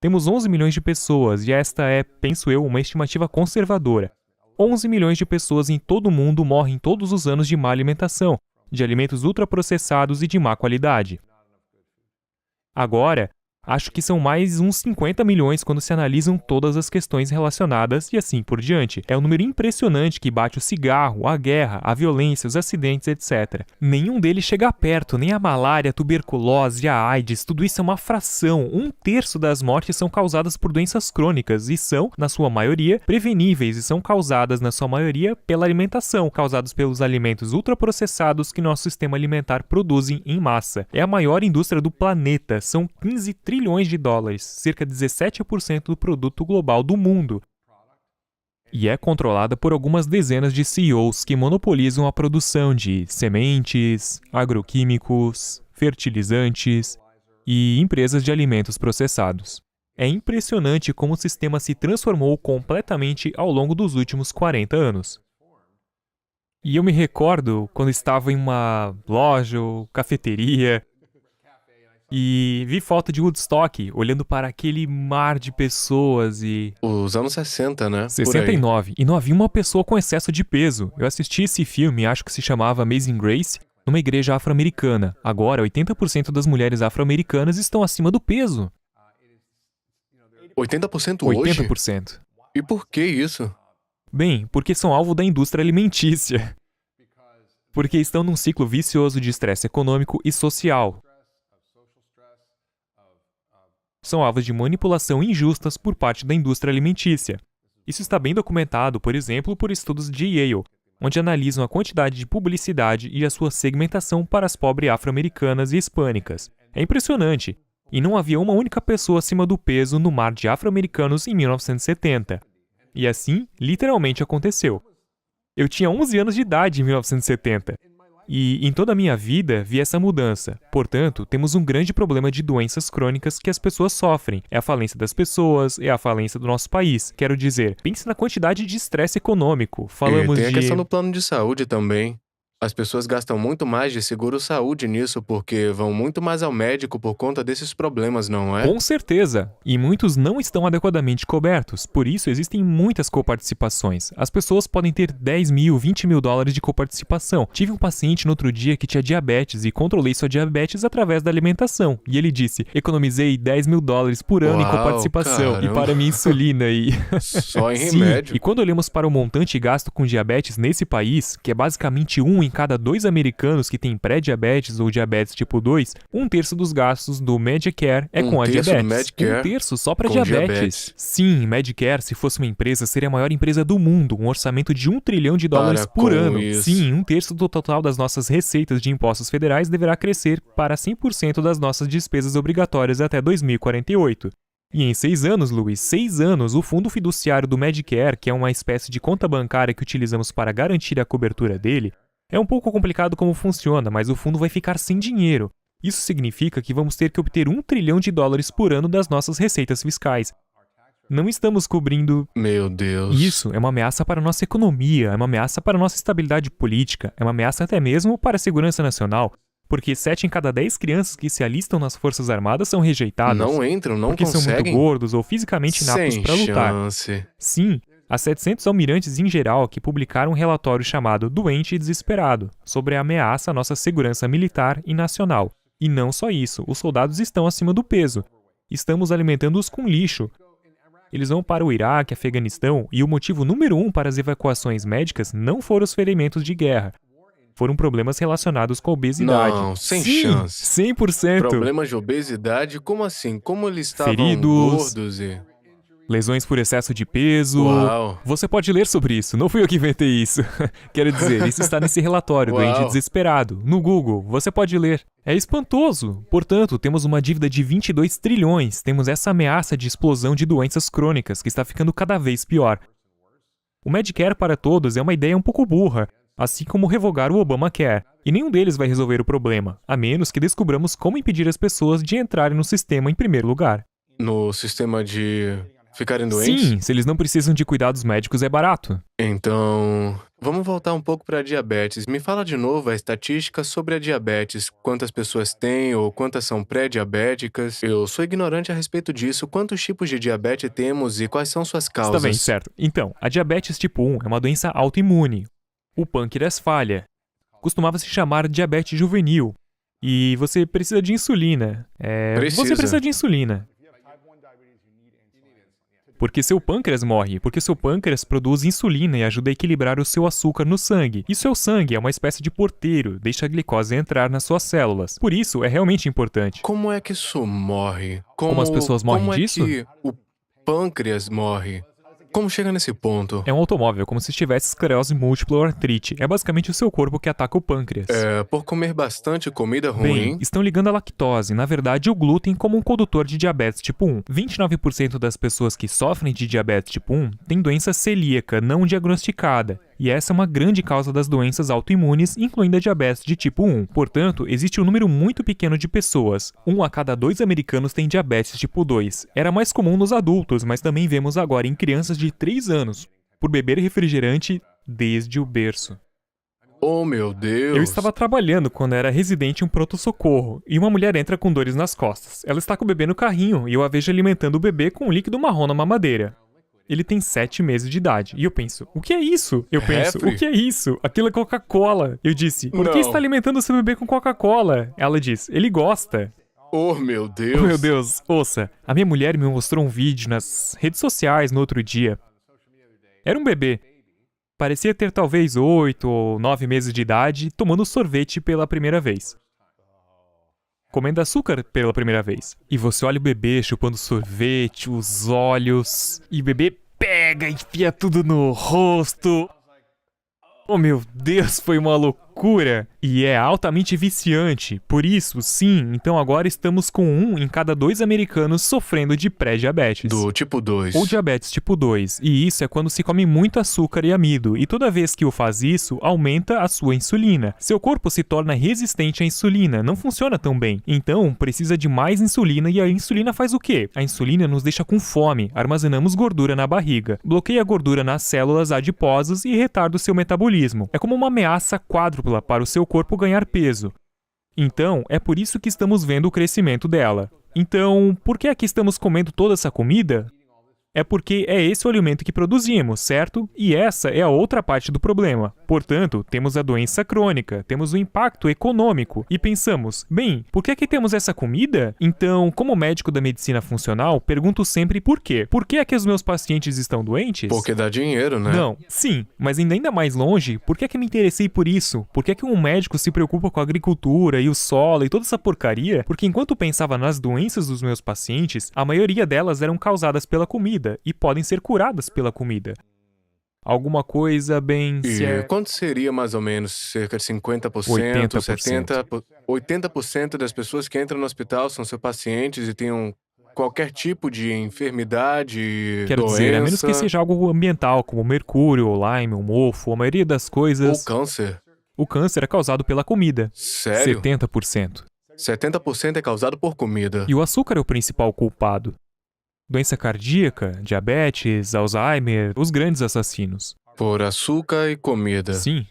Temos 11 milhões de pessoas, e esta é, penso eu, uma estimativa conservadora. 11 milhões de pessoas em todo o mundo morrem todos os anos de má alimentação, de alimentos ultraprocessados e de má qualidade. Agora, acho que são mais uns 50 milhões quando se analisam todas as questões relacionadas e assim por diante. É um número impressionante que bate o cigarro, a guerra, a violência, os acidentes, etc. Nenhum deles chega perto, nem a malária, a tuberculose, a AIDS, tudo isso é uma fração. 1/3 das mortes são causadas por doenças crônicas e são, na sua maioria, preveníveis e são causadas, na sua maioria, pela alimentação, causados pelos alimentos ultraprocessados que nosso sistema alimentar produz em massa. É a maior indústria do planeta, são 15 trilhões de dólares, cerca de 17% do produto global do mundo. E é controlada por algumas dezenas de CEOs que monopolizam a produção de sementes, agroquímicos, fertilizantes e empresas de alimentos processados. É impressionante como o sistema se transformou completamente ao longo dos últimos 40 anos. E eu me recordo quando estava em uma loja ou cafeteria e vi foto de Woodstock, olhando para aquele mar de pessoas e... Os anos 60, né? Por aí. 69. E não havia uma pessoa com excesso de peso. Eu assisti esse filme, acho que se chamava Amazing Grace, numa igreja afro-americana. Agora, 80% das mulheres afro-americanas estão acima do peso. 80% hoje? 80%. E por que isso? Bem, porque são alvo da indústria alimentícia. Porque estão num ciclo vicioso de estresse econômico e social. São alvos de manipulação injustas por parte da indústria alimentícia. Isso está bem documentado, por exemplo, por estudos de Yale, onde analisam a quantidade de publicidade e a sua segmentação para as pobres afro-americanas e hispânicas. É impressionante. E não havia uma única pessoa acima do peso no mar de afro-americanos em 1970. E assim, literalmente aconteceu. Eu tinha 11 anos de idade em 1970. E em toda a minha vida vi essa mudança. Portanto, temos um grande problema de doenças crônicas que as pessoas sofrem. É a falência das pessoas, é a falência do nosso país. Quero dizer, pense na quantidade de estresse econômico. Falamos E tem a de... questão do plano de saúde também. As pessoas gastam muito mais de seguro-saúde nisso porque vão muito mais ao médico por conta desses problemas, não é? Com certeza! E muitos não estão adequadamente cobertos, por isso existem muitas coparticipações. As pessoas podem ter 10 mil, 20 mil dólares de coparticipação. Tive um paciente no outro dia que tinha diabetes e controlei sua diabetes através da alimentação. E ele disse, economizei 10 mil dólares por ano em coparticipação e para minha insulina e... Só em Sim, remédio. e quando olhamos para o montante gasto com diabetes nesse país, que é basicamente 1 em cada 2 americanos que tem pré-diabetes ou diabetes tipo 2, 1/3 dos gastos do Medicare é com a diabetes. 1/3 só para diabetes. Sim, Medicare, se fosse uma empresa, seria a maior empresa do mundo, um orçamento de 1 trilhão de dólares por ano. Isso. Sim, 1/3 do total das nossas receitas de impostos federais deverá crescer para 100% das nossas despesas obrigatórias até 2048. E em 6 anos, Luiz, 6 anos, o fundo fiduciário do Medicare, que é uma espécie de conta bancária que utilizamos para garantir a cobertura dele, é um pouco complicado como funciona, mas o fundo vai ficar sem dinheiro. Isso significa que vamos ter que obter 1 trilhão de dólares por ano das nossas receitas fiscais. Não estamos cobrindo... Meu Deus. Isso é uma ameaça para a nossa economia, é uma ameaça para a nossa estabilidade política, é uma ameaça até mesmo para a segurança nacional. Porque 7 em cada 10 crianças que se alistam nas Forças Armadas são rejeitadas. Não entram, não porque conseguem. Porque são muito gordos ou fisicamente inaptos para lutar. Chance. Sim. Há 700 almirantes em geral que publicaram um relatório chamado Doente e Desesperado, sobre a ameaça à nossa segurança militar e nacional. E não só isso, os soldados estão acima do peso. Estamos alimentando-os com lixo. Eles vão para o Iraque, Afeganistão, e o motivo número 1 para as evacuações médicas não foram os ferimentos de guerra. Foram problemas relacionados com a obesidade. Não, sem Sim, chance. 100%. Problemas de obesidade? Como assim? Como eles estavam Feridos, gordos e... lesões por excesso de peso. Uau. Você pode ler sobre isso, não fui eu que inventei isso. Quero dizer, isso está nesse relatório, Doente e Desesperado. No Google, você pode ler. É espantoso. Portanto, temos uma dívida de 22 trilhões. Temos essa ameaça de explosão de doenças crônicas que está ficando cada vez pior. O Medicare para todos é uma ideia um pouco burra, assim como revogar o Obamacare. E nenhum deles vai resolver o problema, a menos que descubramos como impedir as pessoas de entrarem no sistema em primeiro lugar. No sistema de ficarem doentes? Sim, se eles não precisam de cuidados médicos, é barato. Então, vamos voltar um pouco para a diabetes. Me fala de novo a estatística sobre a diabetes. Quantas pessoas têm ou quantas são pré-diabéticas? Eu sou ignorante a respeito disso. Quantos tipos de diabetes temos e quais são suas Está bem, causas? certo. Então, a diabetes tipo 1 é uma doença autoimune. O pâncreas falha. Costumava se chamar diabetes juvenil. E você precisa de insulina. Você Precisa. precisa de insulina. Porque seu pâncreas morre, porque seu pâncreas produz insulina e ajuda a equilibrar o seu açúcar no sangue. E seu sangue é uma espécie de porteiro, deixa a glicose entrar nas suas células. Por isso, é realmente importante. Como é que isso morre? Como as pessoas morrem disso? Como é que o pâncreas morre? Como chega nesse ponto? É um automóvel, como se tivesse esclerose múltipla ou artrite. É basicamente o seu corpo que ataca o pâncreas. Por comer bastante comida Bem, ruim? estão ligando a lactose, na verdade o glúten, como um condutor de diabetes tipo 1. 29% das pessoas que sofrem de diabetes tipo 1 têm doença celíaca não diagnosticada. E essa é uma grande causa das doenças autoimunes, incluindo a diabetes de tipo 1. Portanto, existe um número muito pequeno de pessoas. 1 a cada 2 americanos tem diabetes tipo 2. Era mais comum nos adultos, mas também vemos agora em crianças de 3 anos, por beber refrigerante desde o berço. Oh, meu Deus! Eu estava trabalhando quando era residente em um pronto-socorro, e uma mulher entra com dores nas costas. Ela está com o bebê no carrinho, e eu a vejo alimentando o bebê com um líquido marrom na mamadeira. Ele tem 7 meses de idade. E eu penso, o que é isso? Eu penso, Refri? o que é isso? Aquilo é Coca-Cola. Eu disse, por que Não. está alimentando seu bebê com Coca-Cola? Ela diz, ele gosta. Oh, meu Deus! Oh, meu Deus, ouça, a minha mulher me mostrou um vídeo nas redes sociais no outro dia. Era um bebê. Parecia ter talvez 8 ou 9 meses de idade, tomando sorvete pela primeira vez. Comendo açúcar pela primeira vez. E você olha o bebê chupando sorvete, os olhos, e o bebê pega e enfia tudo no rosto. Oh, meu Deus, foi uma loucura! E é altamente viciante. Por isso, sim, então agora estamos com 1 em cada 2 americanos sofrendo de pré-diabetes. Do tipo 2. Ou diabetes tipo 2, e isso é quando se come muito açúcar e amido, e toda vez que o faz isso, aumenta a sua insulina. Seu corpo se torna resistente à insulina, não funciona tão bem. Então, precisa de mais insulina, e a insulina faz o quê? A insulina nos deixa com fome, armazenamos gordura na barriga, bloqueia a gordura nas células adiposas e retarda o seu metabolismo. É como uma ameaça quádrupla para o seu corpo ganhar peso. Então, é por isso que estamos vendo o crescimento dela. Então, por que é que estamos comendo toda essa comida? É porque é esse o alimento que produzimos, certo? E essa é a outra parte do problema. Portanto, temos a doença crônica, temos o impacto econômico e pensamos, bem, por que é que temos essa comida? Então, como médico da medicina funcional, pergunto sempre por quê. Por que é que os meus pacientes estão doentes? Porque dá dinheiro, né? Não, sim, mas indo ainda mais longe, por que é que me interessei por isso? Por que é que um médico se preocupa com a agricultura e o solo e toda essa porcaria? Porque enquanto pensava nas doenças dos meus pacientes, a maioria delas eram causadas pela comida e podem ser curadas pela comida. Alguma coisa bem... E quanto seria mais ou menos? Cerca de 50%, 80%. 70%? 80% das pessoas que entram no hospital são seus pacientes e têm qualquer tipo de enfermidade, Quero doença... dizer, a menos que seja algo ambiental, como mercúrio, ou Lyme, ou mofo, a maioria das Ou coisas... câncer. O câncer é causado pela comida. Sério? 70%. 70% é causado por comida. E o açúcar é o principal culpado. Doença cardíaca, diabetes, Alzheimer, os grandes assassinos. Por açúcar e comida. Sim.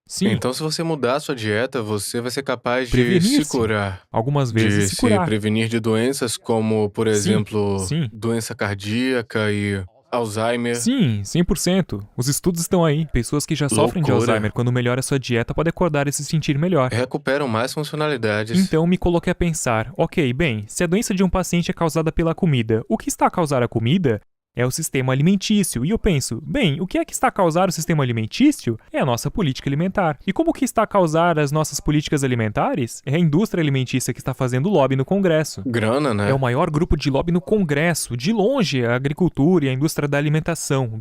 Sim. Então, se você mudar a sua dieta, você vai ser capaz de Prevenir-se. se curar. Algumas De vezes se curar. prevenir de doenças como, por exemplo, sim. doença cardíaca e Alzheimer. Sim, 100%. Os estudos estão aí. Pessoas que já sofrem de Loucura. Alzheimer, quando melhora a sua dieta, podem acordar e se sentir melhor. Recuperam mais funcionalidades. Então me coloquei a pensar, ok, bem, se a doença de um paciente é causada pela comida, o que está a causar a comida é o sistema alimentício. E eu penso, bem, o que é que está a causar o sistema alimentício? É a nossa política alimentar. E como que está a causar as nossas políticas alimentares? É a indústria alimentícia que está fazendo lobby no Congresso. Grana, né? É o maior grupo de lobby no Congresso, de longe, a agricultura e a indústria da alimentação.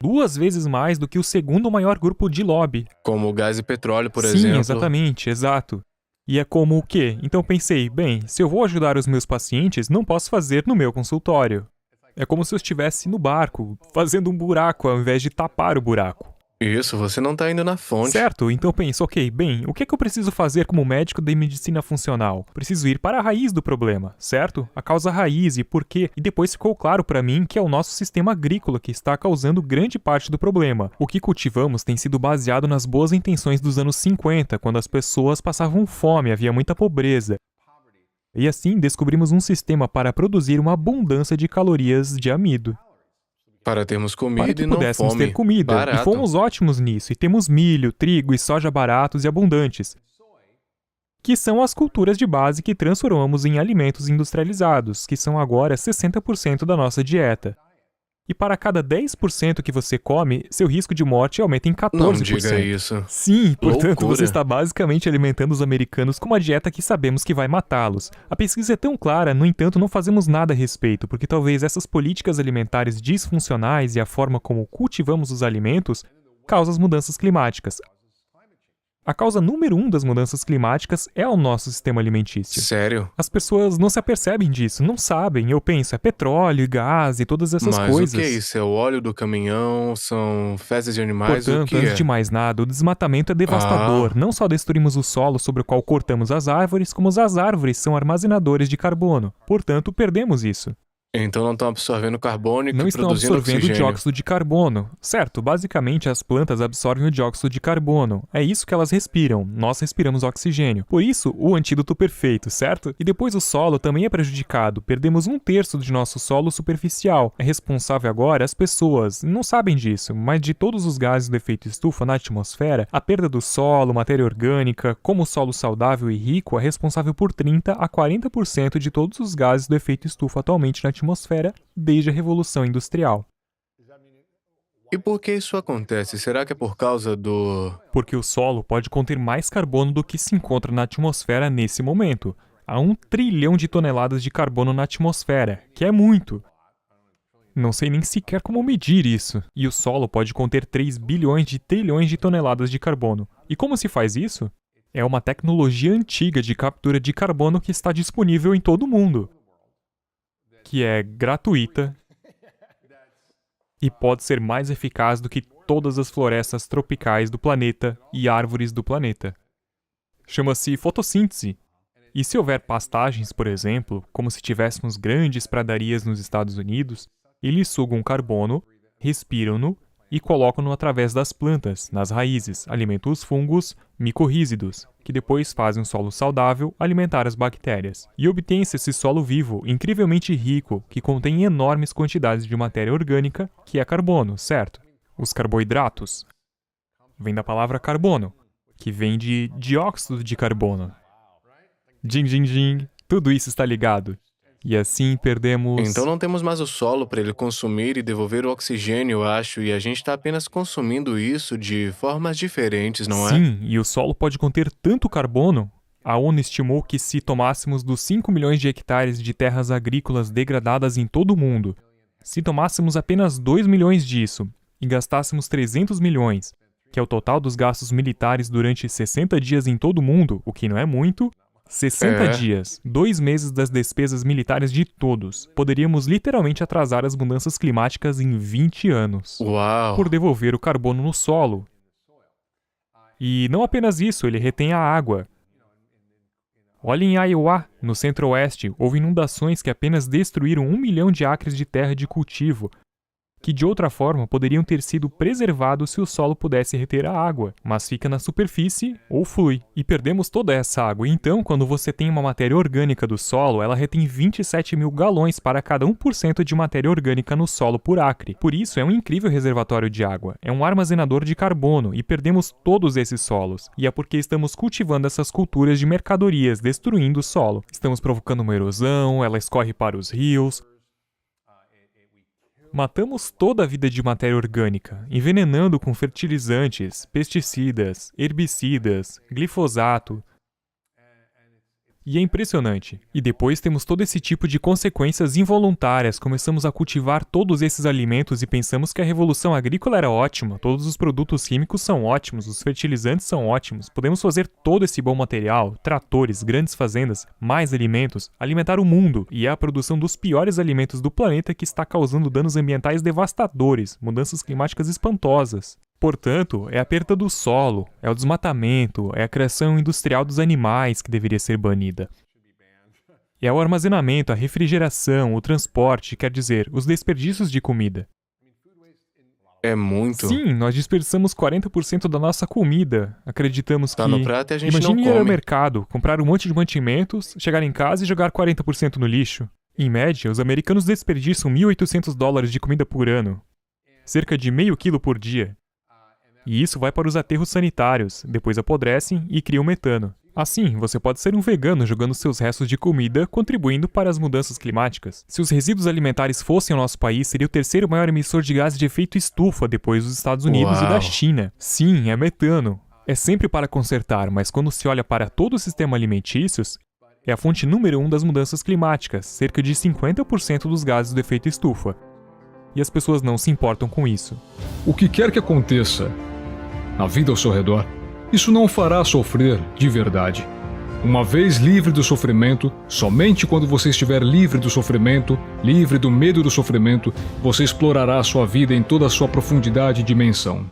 2 vezes mais do que o segundo maior grupo de lobby. Como gás e petróleo, por Sim, exemplo. exatamente, exato. E é como o quê? Então pensei, bem, se eu vou ajudar os meus pacientes, não posso fazer no meu consultório. É como se eu estivesse no barco, fazendo um buraco ao invés de tapar o buraco. Isso, você não tá indo na fonte. Certo, então penso, ok, bem, o que é que eu preciso fazer como médico de medicina funcional? Preciso ir para a raiz do problema, certo? A causa raiz e por quê? E depois ficou claro para mim que é o nosso sistema agrícola que está causando grande parte do problema. O que cultivamos tem sido baseado nas boas intenções dos anos 50, quando as pessoas passavam fome, havia muita pobreza. E assim descobrimos um sistema para produzir uma abundância de calorias de amido, Para termos para comida que e não pudéssemos fome. ter comida. Barato. E fomos ótimos nisso, e temos milho, trigo e soja baratos e abundantes, que são as culturas de base que transformamos em alimentos industrializados, que são agora 60% da nossa dieta. E para cada 10% que você come, seu risco de morte aumenta em 14%. Não diga isso. Sim, portanto Loucura. você está basicamente alimentando os americanos com uma dieta que sabemos que vai matá-los. A pesquisa é tão clara, no entanto não fazemos nada a respeito, porque talvez essas políticas alimentares disfuncionais e a forma como cultivamos os alimentos causam as mudanças climáticas. A causa número 1 das mudanças climáticas é o nosso sistema alimentício. Sério? As pessoas não se apercebem disso, não sabem. Eu penso, é petróleo e gás e todas essas Mas coisas. o que é isso? É o óleo do caminhão? São fezes de animais? Portanto, o que antes é? de mais nada, o desmatamento é devastador. Não só destruímos o solo sobre o qual cortamos as árvores, como as árvores são armazenadores de carbono. Portanto, perdemos isso. Então não estão absorvendo carbono e Não estão produzindo absorvendo oxigênio. dióxido de carbono. Certo, basicamente as plantas absorvem o dióxido de carbono. É isso que elas respiram. Nós respiramos oxigênio. Por isso, o antídoto perfeito, certo? E depois o solo também é prejudicado. Perdemos 1/3 de nosso solo superficial. É responsável agora as pessoas. Não sabem disso, mas de todos os gases do efeito estufa na atmosfera, a perda do solo, matéria orgânica, como o solo saudável e rico, é responsável por 30 a 40% de todos os gases do efeito estufa atualmente na atmosfera desde a Revolução Industrial. E por que isso acontece? Será que é por causa do... Porque o solo pode conter mais carbono do que se encontra na atmosfera nesse momento. Há 1 trilhão de toneladas de carbono na atmosfera, que é muito. Não sei nem sequer como medir isso. E o solo pode conter 3 bilhões de trilhões de toneladas de carbono. E como se faz isso? É uma tecnologia antiga de captura de carbono que está disponível em todo o mundo, que é gratuita e pode ser mais eficaz do que todas as florestas tropicais do planeta e árvores do planeta. Chama-se fotossíntese. E se houver pastagens, por exemplo, como se tivéssemos grandes pradarias nos Estados Unidos, eles sugam carbono, respiram-no e colocam-no através das plantas, nas raízes, alimentam os fungos micorrízidos, que depois fazem um solo saudável alimentar as bactérias. E obtém-se esse solo vivo, incrivelmente rico, que contém enormes quantidades de matéria orgânica, que é carbono, certo? Os carboidratos vêm da palavra carbono, que vem de dióxido de carbono. Ding, ding, ding, tudo isso está ligado. E assim perdemos... Então não temos mais o solo para ele consumir e devolver o oxigênio, eu acho, e a gente está apenas consumindo isso de formas diferentes, não é? Sim, e o solo pode conter tanto carbono. A ONU estimou que se tomássemos dos 5 milhões de hectares de terras agrícolas degradadas em todo o mundo, se tomássemos apenas 2 milhões disso e gastássemos 300 milhões, que é o total dos gastos militares durante 60 dias em todo o mundo, o que não é muito, 60 dias, 2 meses das despesas militares de todos, poderíamos literalmente atrasar as mudanças climáticas em 20 anos. Uau! Por devolver o carbono no solo. E não apenas isso, ele retém a água. Olhe em Iowa, no centro-oeste, houve inundações que apenas destruíram 1 milhão de acres de terra de cultivo, que de outra forma poderiam ter sido preservados se o solo pudesse reter a água, mas fica na superfície ou flui. E perdemos toda essa água. Então, quando você tem uma matéria orgânica do solo, ela retém 27 mil galões para cada 1% de matéria orgânica no solo por acre. Por isso, é um incrível reservatório de água. É um armazenador de carbono e perdemos todos esses solos. E é porque estamos cultivando essas culturas de mercadorias, destruindo o solo. Estamos provocando uma erosão, ela escorre para os rios. Matamos toda a vida de matéria orgânica, envenenando com fertilizantes, pesticidas, herbicidas, glifosato. E é impressionante. E depois temos todo esse tipo de consequências involuntárias. Começamos a cultivar todos esses alimentos e pensamos que a revolução agrícola era ótima. Todos os produtos químicos são ótimos, os fertilizantes são ótimos. Podemos fazer todo esse bom material, tratores, grandes fazendas, mais alimentos, alimentar o mundo. E é a produção dos piores alimentos do planeta que está causando danos ambientais devastadores, mudanças climáticas espantosas. Portanto, é a perda do solo, é o desmatamento, é a criação industrial dos animais que deveria ser banida. É o armazenamento, a refrigeração, o transporte, quer dizer, os desperdícios de comida. É muito. Sim, nós dispersamos 40% da nossa comida. Acreditamos Tá que... no prato e a gente Imagine não ir ao come. mercado, comprar um monte de mantimentos, chegar em casa e jogar 40% no lixo. Em média, os americanos desperdiçam $1.800 de comida por ano. Cerca de meio quilo por dia. E isso vai para os aterros sanitários, depois apodrecem e criam metano. Assim, você pode ser um vegano jogando seus restos de comida, contribuindo para as mudanças climáticas. Se os resíduos alimentares fossem ao nosso país, seria o terceiro maior emissor de gases de efeito estufa depois dos Estados Unidos e da Uau. China. Sim, é metano. É sempre para consertar, mas quando se olha para todo o sistema alimentício, é a fonte número 1 das mudanças climáticas, cerca de 50% dos gases do efeito estufa. E as pessoas não se importam com isso. O que quer que aconteça na vida ao seu redor, isso não o fará sofrer de verdade. Uma vez livre do sofrimento, somente quando você estiver livre do sofrimento, livre do medo do sofrimento, você explorará a sua vida em toda a sua profundidade e dimensão.